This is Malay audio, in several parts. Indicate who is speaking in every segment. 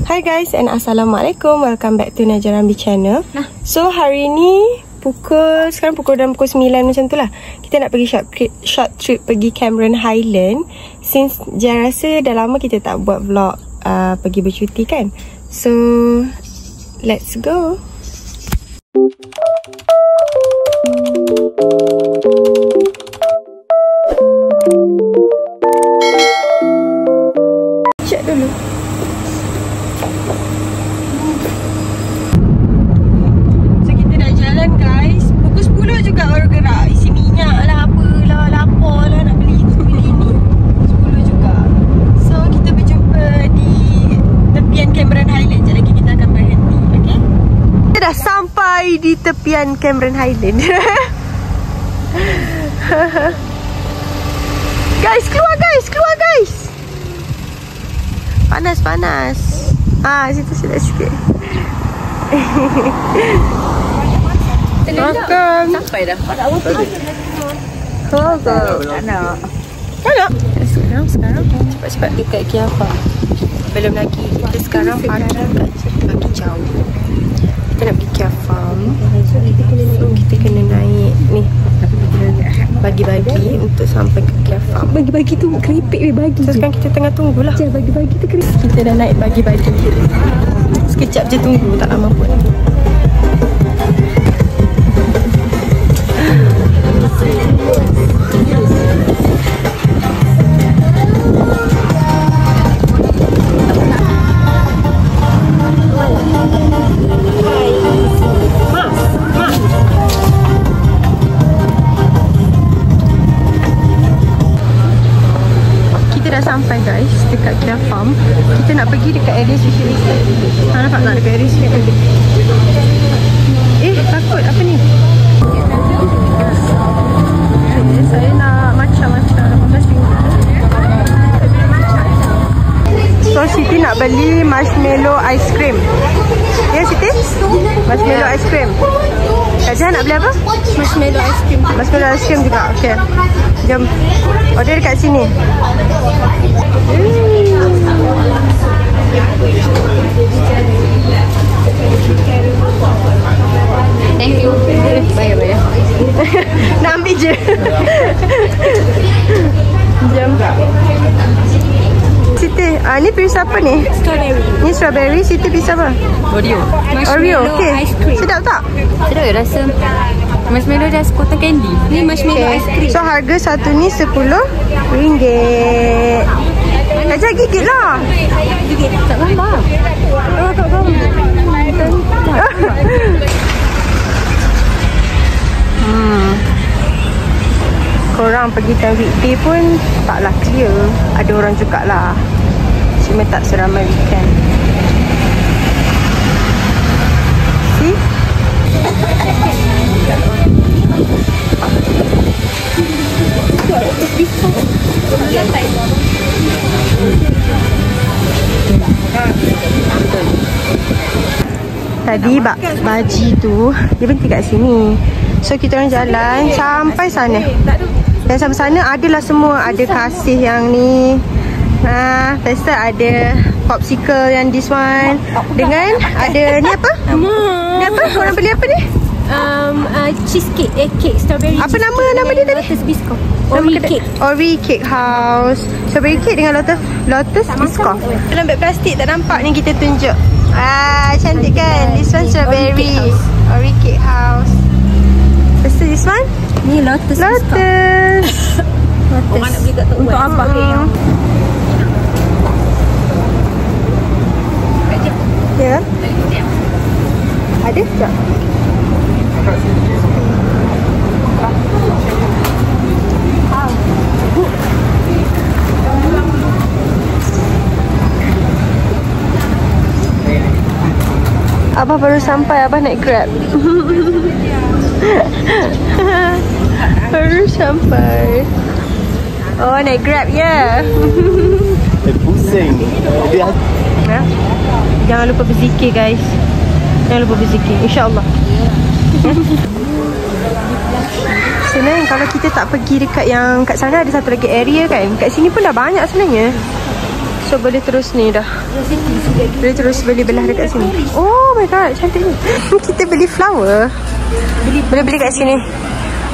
Speaker 1: Hi guys and Assalamualaikum. Welcome back to Najah Ramli channel. So hari ni sekarang pukul 9 macam tu lah. Kita nak pergi short trip pergi Cameron Highland. Since Jan rasa dah lama kita tak buat vlog pergi bercuti kan. So let's go. Cek dulu. So kita nak jalan guys. Pukul 10 juga baru gerak. Isi minyak lah, apalah, lapar lah nak beli ni. 10 juga. So kita berjumpa di tepian Cameron Highland. Sekejap lagi kita akan berhenti, okay? Kita dah sampai di tepian Cameron Highland. Guys, keluar guys. Panas. Situ sedap sikit. Makan. Sampai dah. Tak nak. Sekarang. Cepat-cepat dekat Kiafa. Belum lagi. Kita sekarang pagi jauh. Kita nak pergi Kiafa. So kita kena naik ni. Bagi-bagi untuk sampai ke Kiafa. Bagi-bagi tu keripik bagi. So sekarang kita tengah tunggu lah. Bagi-bagi tu keripik. Kita dah naik bagi-bagi. Sekejap je tunggu, tak lama pun. Sampai guys dekat Kia Farm. Kita nak pergi dekat area social estate. Nampak tak dekat area social estate? Takut apa ni? Saya nak macam-macam 18 ringgit. So Siti nak beli marshmallow ice cream. Ya Siti? Marshmallow ice cream. Kak Jah nak beli apa? Marshmallow ice cream. Marshmallow ice cream juga. Okey. Jom. Order dekat sini. Thank you. Bayar. Nak ambil je. Jom. Siti, ni pilih apa ni? Strawberry. Ni strawberry, Siti pilih apa? Oreo. Okey. Sedap tak?
Speaker 2: Sedap ya rasa. Marshmallow dah sepotong candy. Ni marshmallow ice cream.
Speaker 1: So harga satu ni RM10. Kak Jah gigit lah.
Speaker 2: Gigit tak gambar. Tak gambar.
Speaker 1: Korang pergi time weekday pun taklah clear. Ada orang jugalah. Cuma tak seramai weekend. See? Tadi baji tu dia berhenti kat sini. So kita orang jalan sampai sana. Dan sampai sana adalah semua. Ada kasih yang ni. Lepas tu ada popsicle yang this one. Dengan ada ni apa? Ni apa? Korang beli apa ni?
Speaker 2: Cheesecake, cake, strawberry.
Speaker 1: Apa nama dia tadi?
Speaker 2: Lotus Biscoff.
Speaker 1: Ori Cake House. Strawberry cake dengan Lotus Biscoff. Dalam beg plastik tak nampak ni kita tunjuk. Cantik kan? This one strawberry. Ori Cake House. Lepas tu this one?
Speaker 2: Ni Lotus.
Speaker 1: Orang
Speaker 2: nak beli kat
Speaker 1: untuk abang. Ya. Ada tak? Abah baru sampai, Abah naik Grab. Baru sampai. Oh, naik Grab ya.
Speaker 3: Pusing.
Speaker 1: Jangan lupa berzikir guys. InsyaAllah. Sebenarnya kalau kita tak pergi dekat yang kat sana ada satu lagi area kan. Kat sini pun dah banyak sebenarnya. So boleh terus ni dah. Boleh terus beli belah dekat sini. Oh my god, cantik ni. Kita beli flower. Boleh beli kat sini.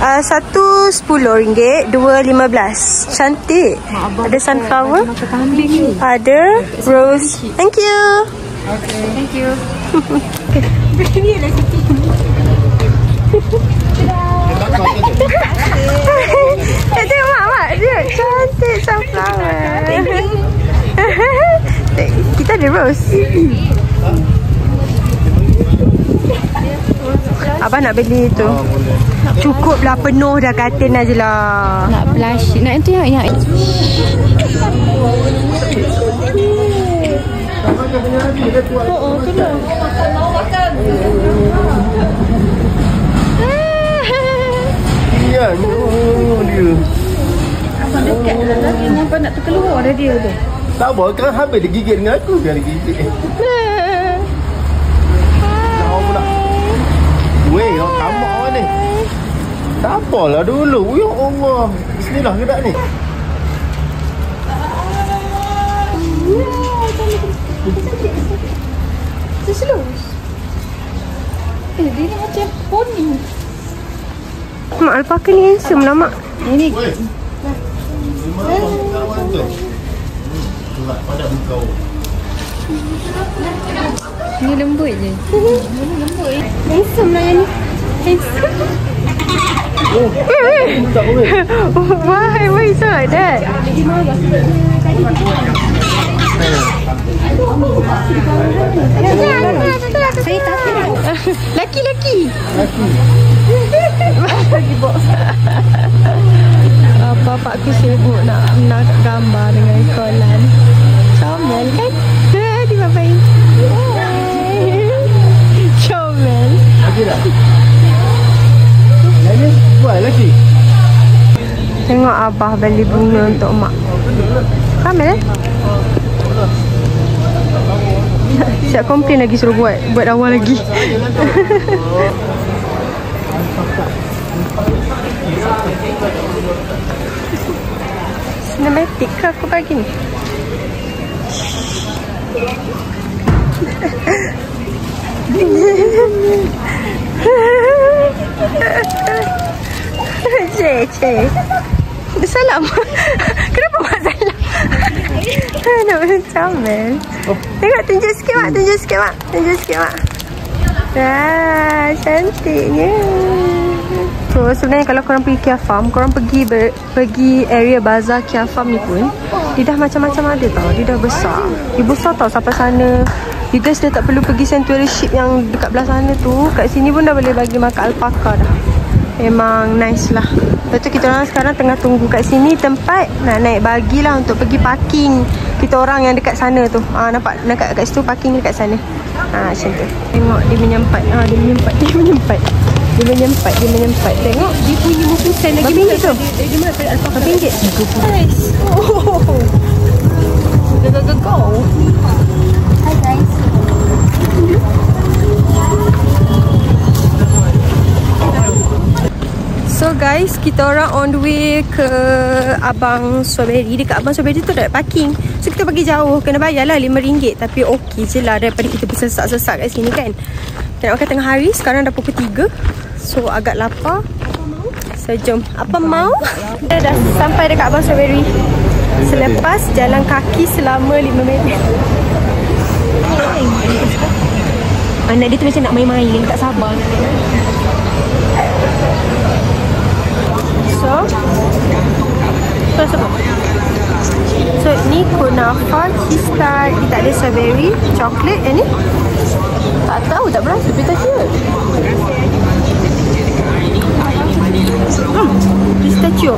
Speaker 1: Satu RM10, dua RM15. Cantik. Ada sunflower, ada rose. Thank you.
Speaker 2: Okay. Thank you.
Speaker 1: Okay. Tengok mak dia cantik sunflower. Kita ada rose. Abang nak beli tu. Cukuplah, penuh dah katin aje lah.
Speaker 2: Nak blush. Nak itu yang
Speaker 1: Oh, tu lah.
Speaker 3: Ya, dia.
Speaker 2: abang dekat lagi nampak nak terkeluar dah dia tu.
Speaker 3: Tak apa, kan habis dia gigit dengan aku kan dia gigit. Tahu pula. Weh, kamu ni. Tak apalah dulu. Ya Allah. Bismillah ke tak ni?
Speaker 2: Slow. Dia ni macam poni.
Speaker 1: Mak alpaka ni handsome lah mak.
Speaker 2: Ini
Speaker 3: Weh. Kawan tu. Tulah pada engkau.
Speaker 2: ni lembut je.
Speaker 1: Handsome lah yang ni. Handsome.
Speaker 3: Tak boleh.
Speaker 1: Why is it like that? Laki-laki. Bapak aku sibuk nak gambar dengan Kolan. Comel kan? Di bapak. Comel.
Speaker 3: Okey tak? Yang ni buat lagi.
Speaker 1: Tengok abah beli bunga untuk mak. Kamel eh? Siap komplain lagi suruh buat awal lagi. Cinematic ke aku bagi ni? Cik. Salam. Kenapa mak salam? Nak comel. Tengok, tunjuk sikit mak. Cantiknya. So sebenarnya kalau korang pergi Kia Farm, korang pergi area bazar Kia Farm ni pun, dia dah macam-macam ada tau. Dia dah besar. Dia besar tau sampai sana. You guys dah tak perlu pergi sanctuary sheep yang dekat belah sana tu. Kat sini pun dah boleh bagi makan alpaka dah. Memang nice lah. Lepas tu kita orang sekarang tengah tunggu kat sini tempat nak naik bagi lah untuk pergi parking kita orang yang dekat sana tu. Nampak kat situ parking dekat sana. Macam tu. Tengok dia menyempat. Dia menyempat. Tengok dia punya mukusan lagi. Berapa ringgit tu? Berapa ringgit? Nice. Go. Hi guys. So guys, kita orang on the way ke Abang Strawberry. Dekat Abang Strawberry tu ada parking. So kita pergi jauh, kena bayar lah RM5. Tapi okey je lah daripada kita bersesak-sesak kat sini kan. Kita nak makan tengah hari, sekarang dah pukul 3. So agak lapar. So jom, apa mau? Kita dah sampai dekat Abang Strawberry selepas jalan kaki selama 5 minit. Anak dia tu macam nak main-main, tak sabar. So ni kunafa, cheese-tart, kita ada strawberry, coklat, ni tak tahu, tak berasa, pistachio. Pistachio.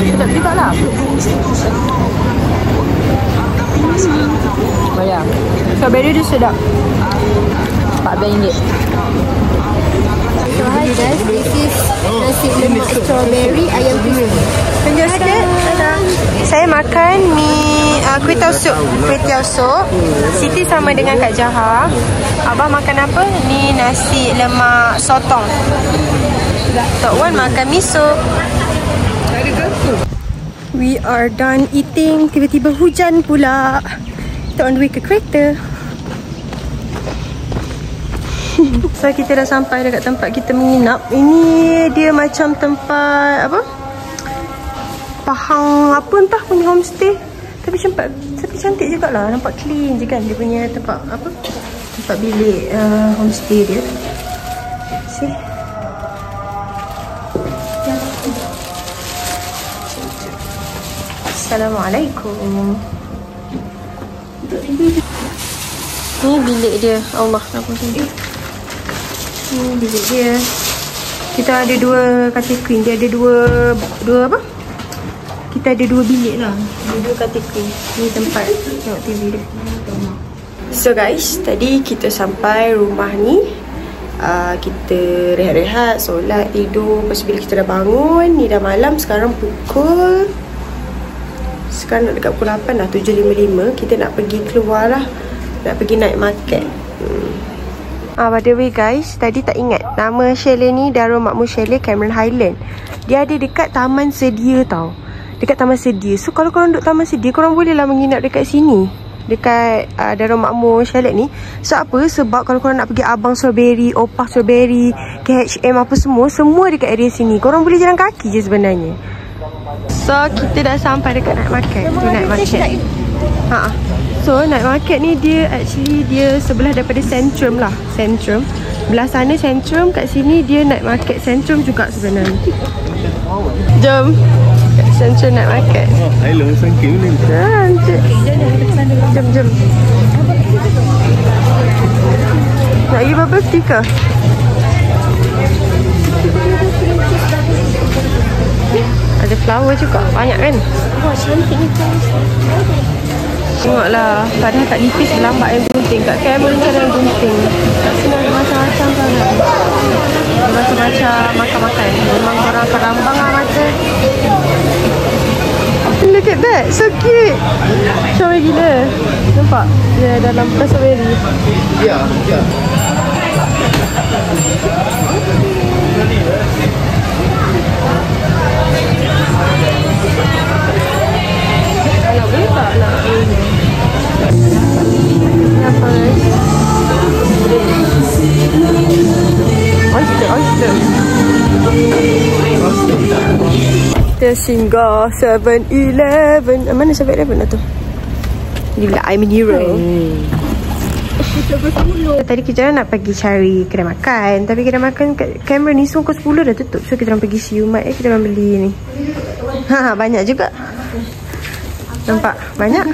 Speaker 1: Sedap juga lah. Bayar. Strawberry dia sedap. RM14. So hi guys, this is nasi lemak strawberry ayam crispy. Tunjuk sikit. Saya makan mi kuih tiaw sup. Siti sama dengan Kak Jaha. Abah makan apa? Ni nasi lemak sotong. Tok Wan makan miso. We are done eating. Tiba-tiba hujan pula. Kita on the way ke kereta. So kita dah sampai dekat tempat kita menginap. Ini dia macam tempat apa? Pahang apa entah punya homestay. Tapi cantik jugalah. Nampak clean je kan dia punya tempat apa? Tempat bilik homestay dia. See? Assalamualaikum. Ni bilik dia. Allah, apa ni? Ni bilik dia. Kita ada dua katil queen. Dia ada dua apa? Kita ada dua bilik lah. Ada dua katil queen. Ni tempat tengok TV dia. So guys, tadi kita sampai rumah ni. Kita rehat-rehat, solat, tidur. Lepas bila kita dah bangun, ni dah malam. Sekarang nak dekat pukul 8 lah, 7.55. Kita nak pergi keluar lah. Nak pergi night market. By the way guys, tadi tak ingat nama chalet ni, Darul Makmur Chalet Cameron Highland. Dia ada dekat Taman Sedia tau. Dekat Taman Sedia. So kalau korang duduk Taman Sedia, korang boleh lah menginap dekat sini, dekat Darul Makmur Chalet ni. So apa? Sebab kalau korang nak pergi Abang Strawberry, Opah Strawberry, KHM apa semua dekat area sini. Korang boleh jalan kaki je sebenarnya. So kita dah sampai dekat night market. Night market. So night market ni dia sebelah daripada Centrum lah. Centrum. Belah sana Centrum, kat sini dia night market Centrum juga sebenarnya. Jom. Kat Centrum night market.
Speaker 3: Hello, sangking ni.
Speaker 1: Cantik. Jom. Nak pergi bubble tea ke? Ada flower juga. Banyak kan? Wah, cantik ni. Tengoklah. Padahal tak nipis lambat yang gunting. Kat kamera macam yang gunting. Kat sini ada macam-macam sangat. Macam-macam makan-makan. Memang korang akan rambang lah mata. Look at that. So cute. Comel gila. Nampak? Dia dalam strawberry.
Speaker 3: Ya.
Speaker 1: Kalau boleh tak nak ini? Apa guys? Oyster. Kita singgah 7-Eleven. Mana 7-Eleven lah tu? Gila, I'm a hero. Tadi kita nak pergi cari kedai makan. Tapi kedai makan kat Cameron ni pukul 10 dah tutup. So kita orang pergi Siumat. Kita orang beli ni. Banyak juga. Nampak? Banyak.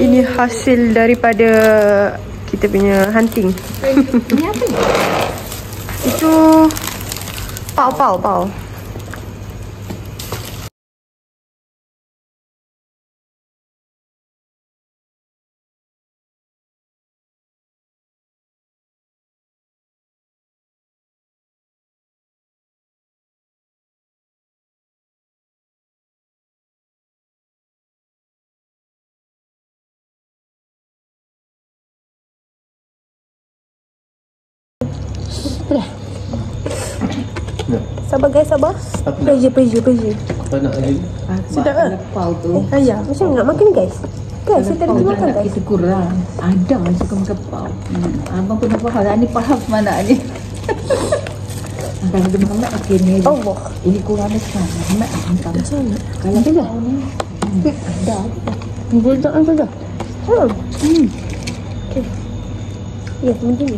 Speaker 1: Ini hasil daripada kita punya hunting. Ini apa ni? Itu pau. Sabar guys, sabar. Pressure.
Speaker 3: Apa nak lagi?
Speaker 1: Sedap kan?
Speaker 4: Pau tu.
Speaker 1: Ayah, macam nak makan guys? Guys, saya tadi makan guys.
Speaker 4: Kita kurang. Ada yang suka makan pau. Abang pun dah faham. Ini faham mana ni. Kalau dia Muhammad okey ni.
Speaker 1: Allah.
Speaker 4: Ini kurang besar. Muhammad makan. Macam mana? Kalau dia ni ada.
Speaker 1: Boleh tak angkat dah? Okey. Ya, macam ni.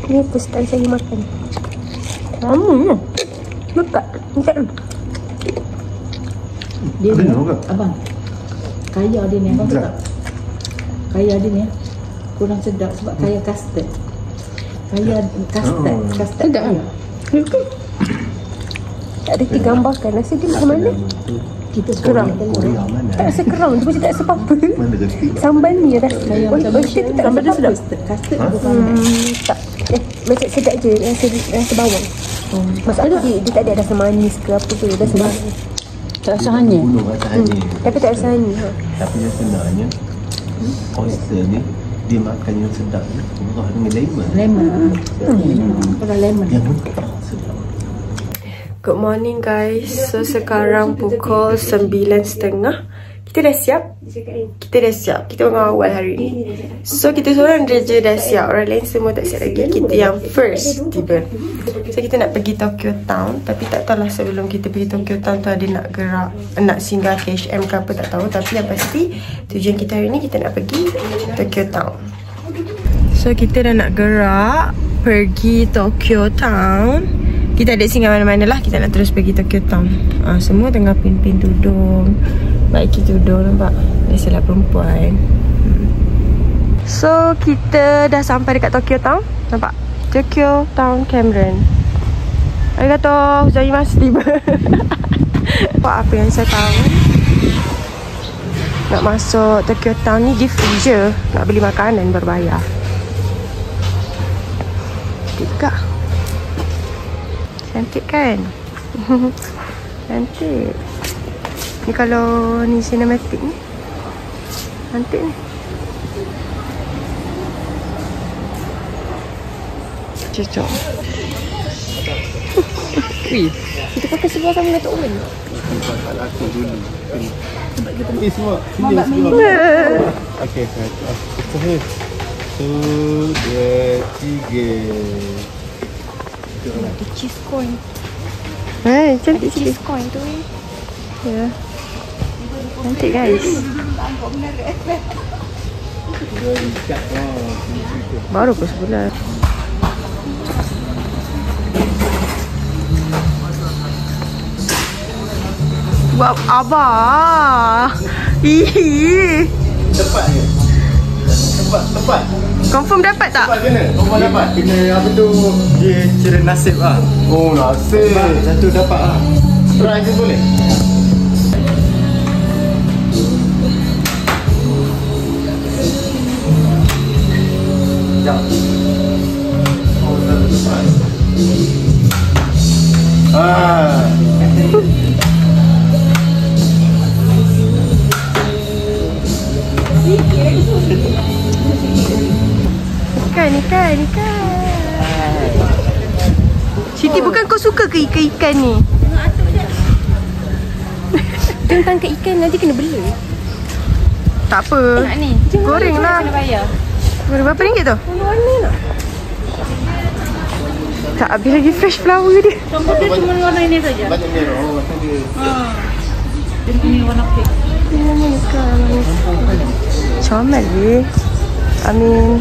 Speaker 1: Ini first time saya makan. Lama ya? Lekat.
Speaker 4: Dia ni, abang. Kaya dia ni, abang tak? Kaya dia ni kurang sedap sebab kaya custard. Custard
Speaker 1: sedap kan? Tak ada digambarkan rasa dia macam mana? Kita kerang. Tak rasa kerang tu macam tak rasa apa-apa. Sambal ni rasa. Oyster tu tak rasa sedap.
Speaker 4: Custard
Speaker 1: tak. Macam sedap je rasa bawang. Masalah dia tak ada rasa manis ke apa ke. Rasa manis.
Speaker 4: tak rasa hanya.
Speaker 1: Tapi tak rasa hanya.
Speaker 3: Tapi yang sebenarnya oyster ni dia makan yang sedap ni murah dengan lemon.
Speaker 4: Kalau lemon.
Speaker 3: Yang mentah sedap.
Speaker 1: Good morning guys. So sekarang pukul 9.30. Kita dah siap. Kita mengawal hari ni. So kita seorang je dah siap. Orang lain semua tak siap lagi. Kita yang first tiba. So kita nak pergi Tokyo Town. Tapi tak tahulah sebelum kita pergi Tokyo Town tu ada nak gerak, nak singgah ke H&M ke apa tak tahu. Tapi yang pasti tujuan kita hari ni kita nak pergi Tokyo Town. So kita dah nak gerak pergi Tokyo Town. Kita ada singgah mana-mana lah. Kita nak terus pergi Tokyo Town. Semua tengah pin-pin tudung, baiki tudung, nampak? Biasalah perempuan. So kita dah sampai dekat Tokyo Town. Nampak? Tokyo Town Cameron. Arigato gozaimasu tiba. Apa yang saya tahu, nak masuk Tokyo Town ni gift free je. Nak beli makanan berbayar. Tiga. Cantik kan? Cantik. Ni kalau ni cinematic ni. Cantik ni. Cocok. Wih, kita pakai sebelah sama Datuk Wen.
Speaker 3: Nampak aku dulu. Ni semua. Okey, satu. 1, 2, 3.
Speaker 2: Ada cheese coin.
Speaker 1: Cantik sikit.
Speaker 2: Cheese coin tu.
Speaker 1: Ya. Cantik guys. Baru pun sebulan. Wah, abah. Ih.
Speaker 3: Tepat ke? Tepat.
Speaker 1: Confirm dapat tak?
Speaker 3: Tepat kena? Confirm dapat?
Speaker 5: Kena apa tu, dia kira nasib lah.
Speaker 3: Oh, nasib.
Speaker 5: Satu dapat lah.
Speaker 3: Try je boleh?
Speaker 5: Sekejap.
Speaker 3: Oh, satu tepat.
Speaker 1: Ikan. Siti, bukan kau suka ke ikan-ikan ni?
Speaker 2: Tentang ke ikan nanti kena beli.
Speaker 1: Tak apa.
Speaker 2: Nak ni.
Speaker 1: Goreng lah.
Speaker 2: Kena bayar.
Speaker 1: Berapa ringgit tu?
Speaker 2: Warna nak.
Speaker 1: Tak habis lagi fresh flower dia.
Speaker 2: Campur dia cuma warna ini saja.
Speaker 3: Banyak merah. Oh, macam dia.
Speaker 2: Dia punya warna pink.
Speaker 1: Comel je. Amin.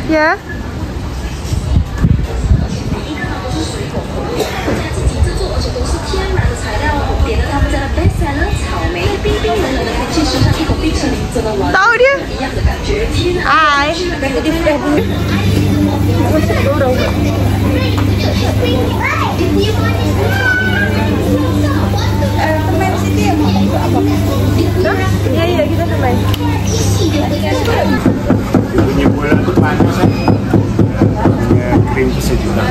Speaker 1: Ya. Tahu dia. Hai. Teman Siti apa? Ya, kita teman.
Speaker 3: Punya bola tu panas kan? Krim tu sejuk lah.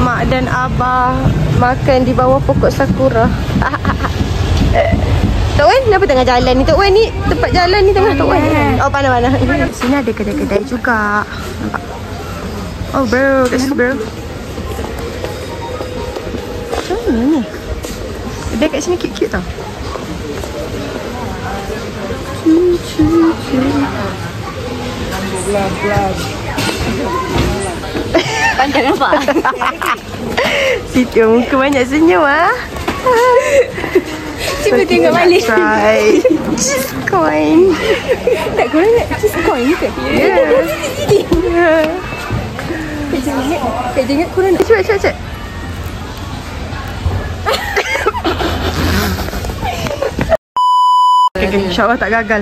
Speaker 3: Mak dan abah makan di bawah pokok sakura. Tok Wen, kenapa tengah jalan ni? Tok Wen ni, tempat jalan ni tengah Tok Wen. Oh, mana-mana. Sini ada kedai-kedai juga. Nampak? Oh, bro. Kat situ, bro. Macam mana ni? Kedai kat sini cute-cute tau.
Speaker 2: Panjang nampak?
Speaker 1: Siti muka banyak senyum ah.
Speaker 2: Cuba tengok balik.
Speaker 1: Try. Cheese coin.
Speaker 2: Tak korang nak cheese coin ke?
Speaker 1: Ya.
Speaker 2: Kak ingat korang nak.
Speaker 1: Cuba. Okay, insyaAllah tak gagal.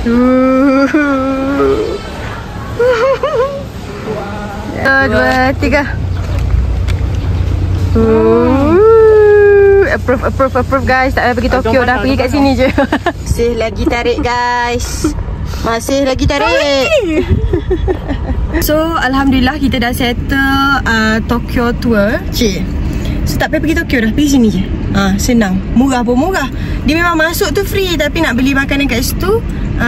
Speaker 1: 2, 3. Approve guys. Tak payah pergi Tokyo, dah pergi kat sini je. Masih lagi tarik guys.
Speaker 3: Masih lagi tarik. So alhamdulillah kita dah settle Tokyo tour. Cik, so tak payah pergi Tokyo dah, pergi sini je. Senang. Murah pun murah. Dia memang masuk tu free, tapi nak beli makanan kat situ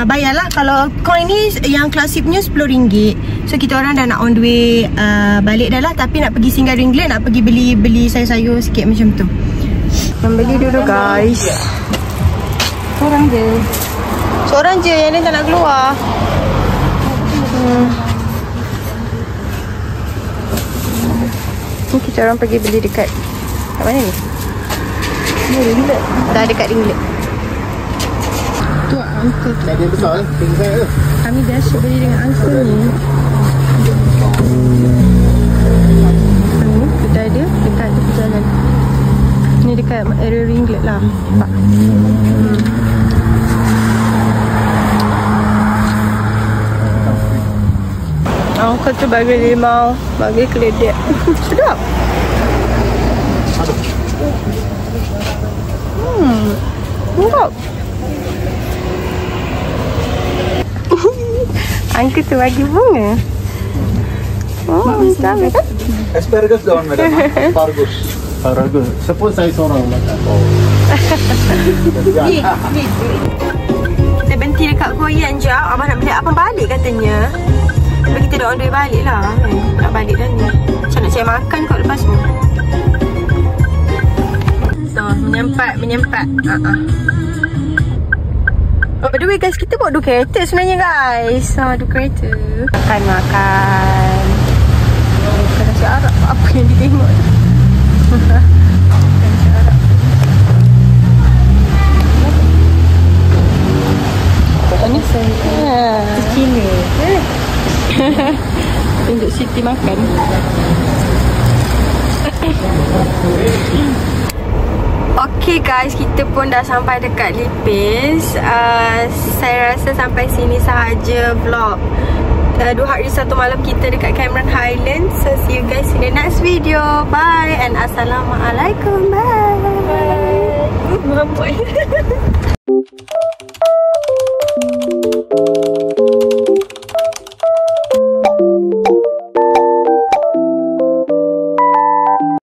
Speaker 3: bayarlah. Kalau coin ni yang klasik punya RM10. So kita orang dah nak on the way balik dah lah. Tapi nak pergi singgah Ringlet, nak pergi beli sayur-sayur sikit macam tu. Membeli dulu guys. Seorang je, yang lain tak nak keluar. Ni kita orang pergi beli dekat mana ni? Ringlet. Dah dekat Ringlet. Tu uncle.
Speaker 5: Dah dia besar lah. Tengok saya tu.
Speaker 3: Kami biasa beli dengan uncle ni. Ni kedai dia dekat jalan. Ni dekat area Ringlet lah. Nampak? Uncle tu bagi limau, bagi keledek. Sedap. Sedap. Uncle tu bagi bunga. Sedap kan?
Speaker 5: Asparagus daun madam. Asparagus. Suppose saya seorang makan.
Speaker 3: Kita berhenti dekat Korean je. Abang nak beli apa balik katanya. Tapi kita dah on the way balik lah. Nak balik dah ni. Macam nak saya makan kot lepas ni. So, menyempat. Oh, by the way guys, kita bawa 2 kereta sebenarnya guys. 2 kereta. Makan. Bukan nasi Arab. Apa yang ditengok tu? Nasi Arab. Ini saya. Cina. Tunjuk Siti makan. Okay guys, kita pun dah sampai dekat Lipis. Saya rasa sampai sini sahaja vlog 2 hari 1 malam kita dekat Cameron Highlands. So see you guys in the next video. Bye and Assalamualaikum. Bye. Bye.